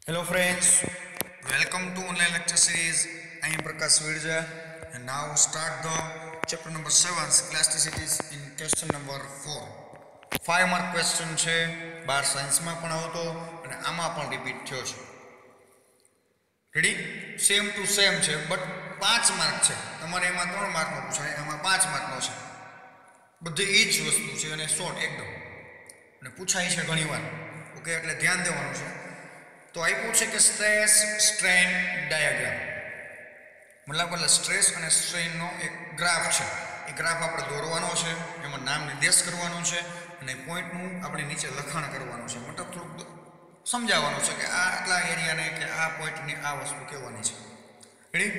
Hello friends, welcome to online lecture series. I am Prakash Virja and now start the chapter number 7 elasticities in question number 4. 5 mark question છે 12 સાયન્સમાં પણ આવતો અને આમાં પણ repeat થયો છે. રેડી સેમ ટુ સેમ છે બટ 5 માર્ક છે. તમારે એમાં 3 માર્કનો પૂછાય, આમાં 5 માર્કનો છે. બધી એ જ વસ્તુ છે અને શોર્ટ એકદમ અને પૂછાય છે ઘણીવાર. ઓકે, એટલે ધ્યાન દેવાનું છે. તો આપ્યું છે કે સ્ટ્રેસ સ્ટ્રેન ડાયાગ્રામ, મતલબ સ્ટ્રેસ અને સ્ટ્રેનનો એક ગ્રાફ છે. એ ગ્રાફ આપણે દોરવાનો છે, એમાં નામ નિર્દેશ કરવાનો છે અને પોઈન્ટનું આપણે નીચે લખાણ કરવાનું છે. મતલબ થોડુંક સમજાવવાનું છે કે આ આટલા એરિયાને કે આ પોઈન્ટની આ વસ્તુ કહેવાની છે. રેડી?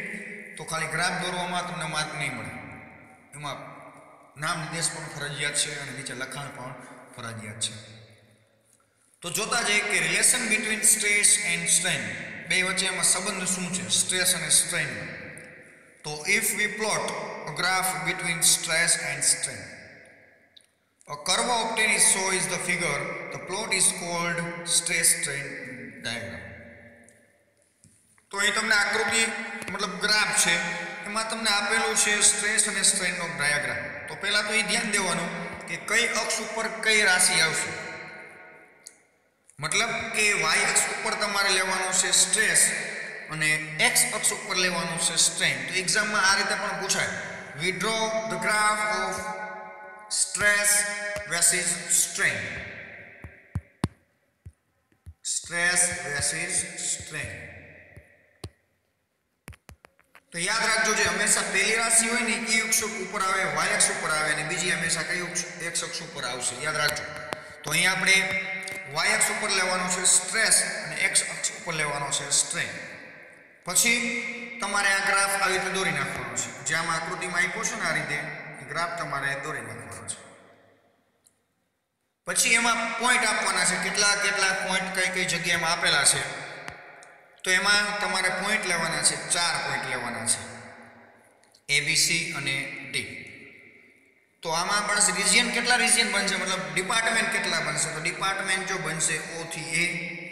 તો ખાલી ગ્રાફ દોરવામાં તમને માર્ક નહીં મળે, એમાં નામ નિર્દેશ પણ ફરજિયાત છે અને નીચે લખાણ પણ ફરજિયાત છે. તો જોતા જઈએ કે relation between stress and strain, બે વચ્ચે એમાં સંબંધ શું છે સ્ટ્રેસ અને સ્ટ્રેન. તો if V plot a graph between stress and strain, a curve obtained is shown is the figure, the plot is called stress strain diagram. તો અહીં તમને આકૃતિ મતલબ ગ્રાફ છે, એમાં તમને આપેલું છે સ્ટ્રેસ અને સ્ટ્રેનનો ડાયાગ્રામ. તો પહેલા તો એ ધ્યાન દેવાનું કે કઈ અક્ષ ઉપર કઈ રાશિ આવશે. મતલબ કે y અક્ષ ઉપર તમારે લેવાનું છે સ્ટ્રેસ અને x અક્ષ ઉપર લેવાનું છે સ્ટ્રેન. તો એક્ઝામમાં આ રીતે પણ પૂછાય, we draw the graph of stress versus strain. Stress versus strain. તો યાદ રાખજો, જે હંમેશા પહેલી રાશિ હોય ને એ અક્ષ ઉપર આવે, y અક્ષ ઉપર આવે અને બીજી હંમેશા કઈ x અક્ષ ઉપર આવશે. યાદ રાખજો. તો અહીંયા આપણે y અક્ષ ઉપર લેવાનો છે સ્ટ્રેસ અને x અક્ષ ઉપર લેવાનો છે સ્ટ્રેન. પછી તમારે આ ગ્રાફ આવી રીતે દોરી નાખવાનો છે. જ્યાં આકૃતિમાં આપ્યો છે ને આ રીતે ગ્રાફ તમારે દોરી નાખવાનો છે. પછી એમાં પોઈન્ટ આપવાના છે, કેટલા કેટલા પોઈન્ટ કઈ કઈ જગ્યામાં આપેલા છે. તો એમાં તમારે પોઈન્ટ લેવાના છે, 4 પોઈન્ટ લેવાના છે, A, B, C અને D. તો આમાં પણ રિજિયન કેટલા રિજિયન બનશે, મતલબ ડિપાર્ટમેન્ટ કેટલા બનશે. તો ડિપાર્ટમેન્ટ જો બનશે O થી A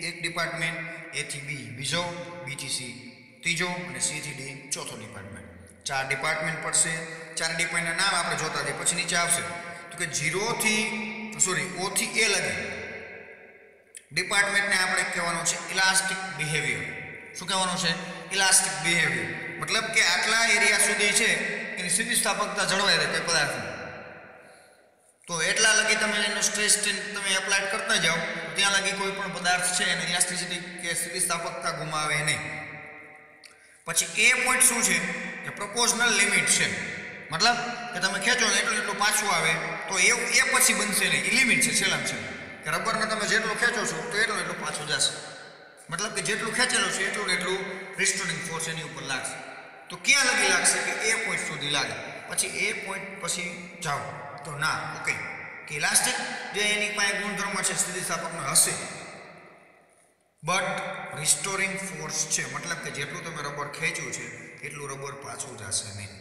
એક ડિપાર્ટમેન્ટ, A થી B બીજો, B થી C ત્રીજો અને C થી D ચોથો ડિપાર્ટમેન્ટ. 4 ડિપાર્ટમેન્ટ પડશે. 4 ડિપાર્ટમેન્ટના નામ આપણે જોતા જઈએ. પછી નીચે આવશે તો કે O થી A લગી ડિપાર્ટમેન્ટને આપણે કહેવાનું છે ઇલાસ્ટિક બિહેવિયર. શું કહેવાનું છે? Elastic behaviour. મતલબ કે આટલા એરિયા સુધી છે એની સ્થિતિસ્થાપકતા જળવાઈ રહે કોઈ પદાર્થની. તો એટલા લગી તમે એનો સ્ટ્રેસ તમે એપ્લાય કરતા જાઓ, ત્યાં લગી કોઈ પણ પદાર્થ છે એની ઇલાસ્ટિસિટી કે સ્થિતિસ્થાપકતા ગુમાવે નહીં. પછી એ પોઈન્ટ શું છે કે પ્રોપોર્શનલ લિમિટ છે. મતલબ કે તમે ખેંચો ને એટલું એટલું પાછું આવે તો એ પછી બનશે નહીં, એ લિમિટ છે છેલ્લામાં છેલ્લું. કે રબરને તમે જેટલું ખેંચો છો તો એટલું એટલું પાછું જશે. મતલબ કે જેટલું ખેંચેલું છે એટલું એટલું રિસ્ટોરિંગ ફોર્સ એની ઉપર લાગશે. તો ક્યાં લગી લાગશે કે એ પોઈન્ટ સુધી લાગે. પછી એ પોઈન્ટ પછી જાઓ તો ના, ઓકે, કે ઇલાસ્ટિક જે એની પાસે ગુણધર્મ છે સ્થિતિસ્થાપકનો હશે, બટ રિસ્ટોરિંગ ફોર્સ છે. મતલબ કે જેટલું તમે રબર ખેંચ્યું છે એટલું રબર પાછું જશે નહીં.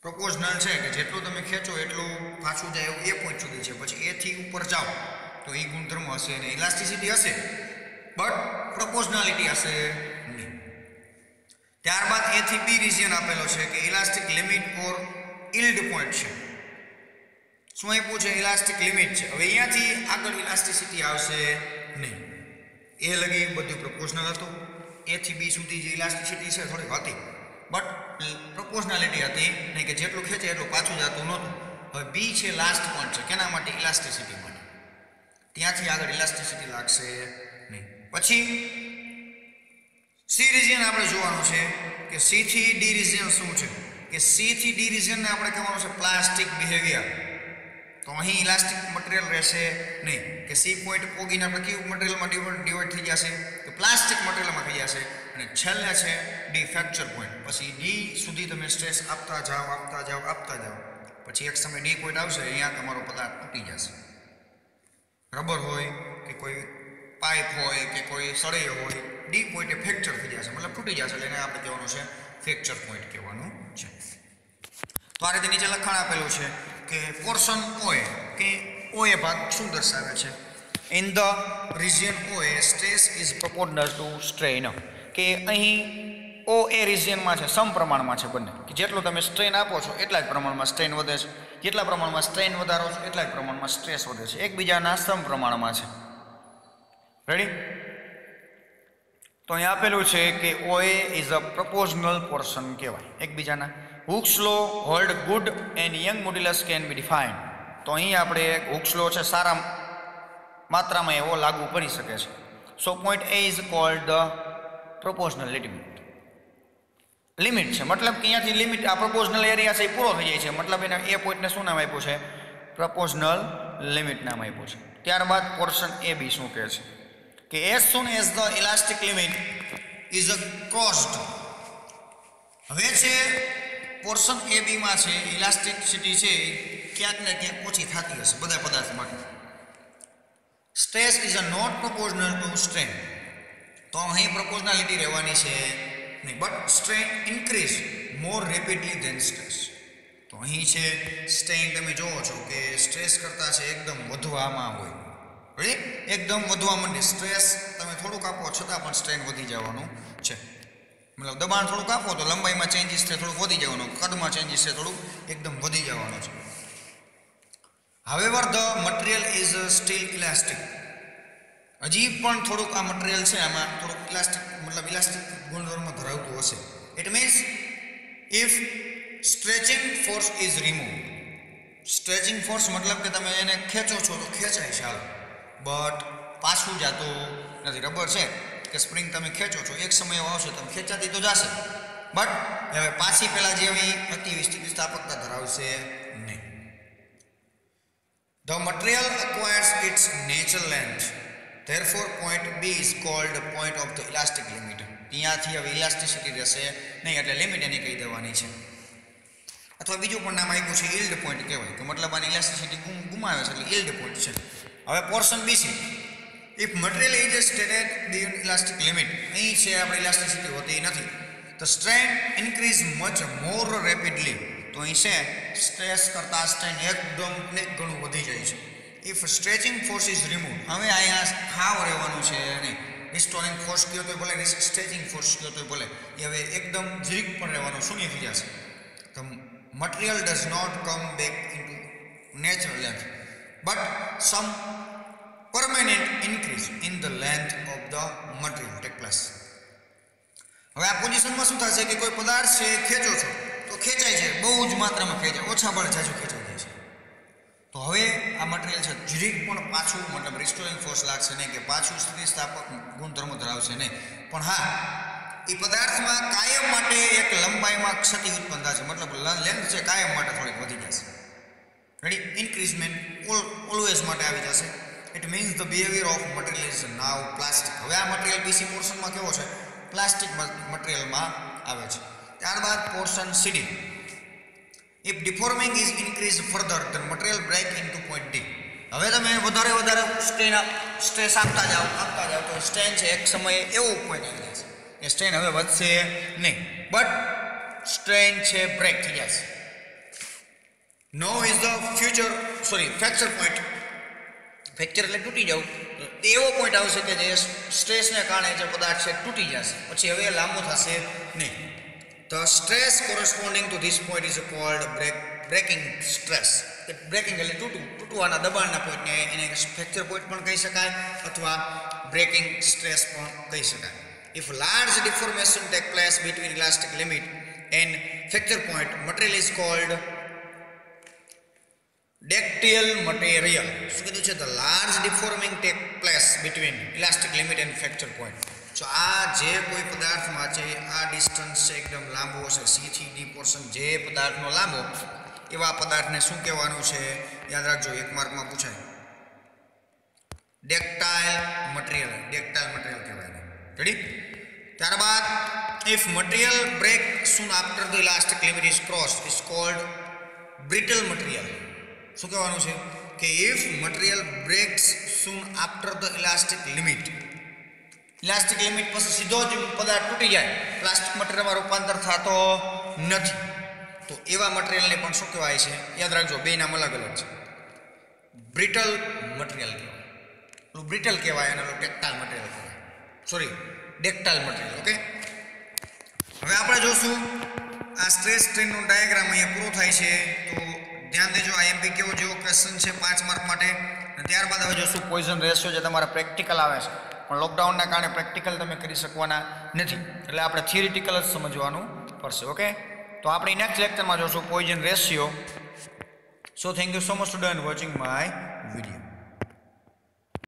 પ્રોપોર્શનલ છે કે જેટલું તમે ખેંચો એટલું પાછું જાય એવું એ પોઈન્ટ સુધી છે. પછી એ થી ઉપર જાઓ તો એ ગુણધર્મ હશે ને ઇલાસ્ટિસિટી હશે, બટ પ્રોપોર્શનાલિટી હશે નહીં. ત્યારબાદ એ થી બી રિજિયન આપેલો છે કે ઇલાસ્ટિક લિમિટ ઓર ઇલ્ડ પોઈન્ટ છે. શું આપ્યું છે? ઇલાસ્ટિક લિમિટ છે. હવે અહીંયાથી આગળ ઇલાસ્ટિસિટી આવશે નહીં. એ લગી બધું પ્રોપોર્શનલ હતું. એ થી બી સુધી જે ઇલાસ્ટિસિટી છે થોડી હતી, બટ પ્રોપોર્શનાલિટી હતી નહીં, કે જેટલું ખેંચે એટલું પાછું જતું નહોતું. હવે બી છે લાસ્ટ પોઈન્ટ છે. કેના માટે? ઇલાસ્ટિસિટી માટે. ત્યાંથી આગળ ઇલાસ્ટિસિટી લાગશે નહીં. પછી સી રિજિયન આપણે જોવાનું છે કે સી થી ડી રિજિયન શું છે. કે સી થી ડી રિજિયનને આપણે કહેવાનું છે પ્લાસ્ટિક બિહેવિયર. તો અહીં ઇલાસ્ટિક મટીરિયલ રહેશે નહીં. કે સી પોઈન્ટ પોગીને આપણે કેવું મટીરિયલમાં ડિવાઈડ થઈ જશે તો પ્લાસ્ટિક મટીરિયલમાં થઈ જશે. અને છેલ્લે છે ડી ફ્રેક્ચર પોઈન્ટ. પછી ડી સુધી તમે સ્ટ્રેસ આપતા જાઓ આપતા જાઓ આપતા જાઓ, પછી એક સમય ડી પોઈન્ટ આવશે, અહીંયા તમારો પદાર્થ તૂટી જશે. રબર હોય કે કોઈ પાઇપ હોય કે કોઈ સળૈયો હોય, ડી પોઈન્ટે ફ્રેક્ચર થઈ જશે, મતલબ તૂટી જશે. એટલે એને આપણે કહેવાનું છે ફ્રેક્ચર પોઈન્ટ કહેવાનું છે. તો આ રીતે નીચે લખાણ આપેલું છે કે પોર્શન ઓએ, કે ઓએ ભાગ શું દર્શાવે છે. In the region OA stress is proportional two strain. કે અહીં ઓ એ રિજિયનમાં છે, સમપ્રમાણમાં છે બંને, કે જેટલો તમે સ્ટ્રેન આપો છો એટલા જ પ્રમાણમાં સ્ટ્રેન વધે છે, જેટલા પ્રમાણમાં સ્ટ્રેન વધારો છો એટલા જ પ્રમાણમાં સ્ટ્રેસ વધે છે, એકબીજાના સમપ્રમાણમાં છે. રેડી? તો અહીં આપેલું છે કે OA is a proportional portion કહેવાય એકબીજાના. Hooke's law hold good and Young modulus can be defined. તો અહીં આપણે હુક્સ લો છે, સારા માત્રામાં એવો લાગુ પડી શકે છે. So point A is called the proportional limit છે, મતલબ કે અહીંયાથી લિમિટ આ પ્રોપોઝનલ એરિયા છે એ પૂરો થઈ જાય છે, મતલબ એને એ પોઈન્ટને શું નામ આપ્યું છે? પ્રપોઝનલ લિમિટ નામ આપ્યું છે. ત્યારબાદ પોર્શન AB શું કહે છે કે as soon as the elastic limit is crossed. હવે છે પોર્શન AB માં છે ઇલાસ્ટિસિટી છે ક્યાંક ને ક્યાંક ઓછી થતી હશે બધા પદાર્થ માટે. Stress is not proportional to strain. તો અહીં પ્રોપોઝનાલિટી રહેવાની છે નહીં, but strain increase more rapidly than stress. તો અહીં છે સ્ટ્રેન તમે જોવો છો કે સ્ટ્રેસ કરતાં છે એકદમ વધવામાં હોય, એકદમ વધવા માંડે. સ્ટ્રેસ તમે થોડુંક આપો છતાં પણ સ્ટ્રેન વધી જવાનું છે, મતલબ દબાણ થોડુંક આપો તો લંબાઈમાં ચેન્જીસ છે થોડુંક વધી જવાનું, કદમાં ચેન્જીસ છે થોડુંક એકદમ વધી જવાનું છે. However, the material is still elastic. હજી પણ થોડુંક આ મટીરિયલ છે આમાં થોડુંક ઇલાસ્ટિક ગુણધર્મ ધરાવતું હશે. It means if stretching force is remove. Stretching force મતલબ કે તમે એને ખેંચો છો તો ખેંચાય ચાલો, બટ પાછું જાતું નથી. રબર છે કે સ્પ્રિંગ તમે ખેંચો છો, એક સમય આવશે તમે ખેંચાતી તો જશે, બટ હવે પાછી પહેલાં જેવી હતી સ્થિતિસ્થાપકતા ધરાવશે નહીં. The material acquires its natural length. Therefore, point B is called point of the elastic limit. ત્યાંથી હવે ઇલાસ્ટિસિટી રહેશે નહીં, એટલે લિમિટ એની કહી દેવાની છે. અથવા બીજું પણ નામ આપ્યું છે યીલ્ડ પોઈન્ટ કહેવાય, કે મતલબ આની ઇલાસ્ટિસિટી ગુમાવે છે એટલે યીલ્ડ પોઈન્ટ છે. હવે portion BC, if material is stated beyond elastic limit. અહીં છે આપણે ઇલાસ્ટિસિટી હોતી નથી. તો સ્ટ્રેન ઇન્ક્રીઝ મચ મોર રેપિડલી. તો અહીં છે સ્ટ્રેસ કરતાં સ્ટ્રેન એકદમ ઘણું વધી જાય છે. If stretching force is remove. હવે અહીંયા ખાવ રહેવાનું છે નહીં, રિસ્ટોરિંગ ફોર્સ કયો તો ભલે, સ્ટ્રેચિંગ ફોર્સ કયો તો ભલે, એ હવે એકદમ જરીક પણ રહેવાનું શૂન્ય થઈ જશે. તો material does not come back into natural length but some permanent increase in the length of the material take place. હવે આ પોઝિશનમાં શું થશે કે કોઈ પદાર્થ છે ખેંચો છો તો ખેંચાય છે, બહુ જ માત્રામાં ખેંચાય, ઓછા બળ જાજુ ખેંચાઈ જાય છે. તો હવે આ મટીરિયલ છે જરીક પણ પાછું મતલબ રિસ્ટોરિંગ ફોર્સ લાગશે નહીં, કે પાછું સ્થિતિસ્થાપક ગુણધર્મ ધરાવશે નહીં, પણ હા એ પદાર્થમાં કાયમ માટે એક લંબાઈમાં ક્ષતિ ઉત્પન્ન થશે, મતલબ લેન્થ છે કાયમ માટે થોડીક વધી જશે. રેડી? ઇન્ક્રીઝમેન્ટ ઓલવેઝ માટે આવી જશે. It means the behaviour of material is now plastic. હવે આ મટીરિયલ BC પોર્શનમાં કેવો છે? પ્લાસ્ટિક મટીરિયલમાં આવે છે. ત્યારબાદ portion CD, if deforming is increase further then material break into point D. હવે તમે વધારે સ્ટ્રેસ આપતા જાઓ તો સ્ટ્રેન છે એક સમયે એવો પોઈન્ટ આવી જશે કે સ્ટ્રેન હવે વધશે નહીં, બટ સ્ટ્રેન છે બ્રેક થઈ જશે. Now is the fracture point. Fracture એટલે તૂટી જવું, તો એવો પોઈન્ટ આવશે કે જે સ્ટ્રેસને કારણે જે પદાર્થ છે તૂટી જશે, પછી હવે લાંબો થશે નહીં. The stress corresponding to this point is called breaking stress. Breaking એટલે તૂટવાના દબાણના પોઈન્ટને એને ફ્રેક્ચર પોઈન્ટ પણ કહી શકાય અથવા બ્રેકિંગ સ્ટ્રેસ પણ કહી શકાય. If large deformation take place between elastic limit and fracture point, material is called ductile material. શું કીધું છે? The large deforming take place between elastic limit and fracture point. So આ જે કોઈ પદાર્થમાં છે આ ડિસ્ટન્સ છે એકદમ લાંબો હશે, C થી D પોર્શન જે પદાર્થનો લાંબો, એવા પદાર્થને શું કહેવાનું છે? યાદ રાખજો, એક માર્કમાં પૂછાય. ડેક્ટાઇલ મટીરિયલ કહેવાય. રેડી? ત્યારબાદ if material break soon after the elastic limit is crossed is called brittle material. શું કહેવાનું છે? કે if material breaks soon after the elastic limit, elastic limit પછી સીધો જ પદાર્થ તૂટી જાય, પ્લાસ્ટિક મટીરિયલમાં રૂપાંતર થતો નથી, તો એવા મટીરિયલને પણ શું કહેવાય છે? યાદ રાખજો, બે નામ અલગ અલગ છે. બ્રિટલ મટીરિયલ કહેવાય. પેલું બ્રિટલ કહેવાય અને પેલું ટેક્ટાઇલ મટીરિયલ કહેવાય, સોરી ડેક્ટાઇલ મટીરિયલ. ઓકે, હવે આપણે જોશું આ સ્ટ્રેસ સ્ટ્રેનનું ડાયાગ્રામ અહીંયા પૂરો થાય છે. તો ધ્યાન દેજો, આ એમપીક્યુ જેવો ક્વેશ્ચન છે 5 માર્ક માટે. અને ત્યારબાદ હવે જોશું પોઈઝન રેશિયો, જે તમારા પ્રેક્ટિકલ આવે છે, પણ લોકડાઉનના કારણે પ્રેક્ટિકલ તમે કરી શકવાના નથી, એટલે આપણે થિયરિટિકલ જ સમજવાનું પડશે. ઓકે, તો આપણે નેક્સ્ટ લેક્ચરમાં જોશું poison ratio. So thank you so much student watching my video.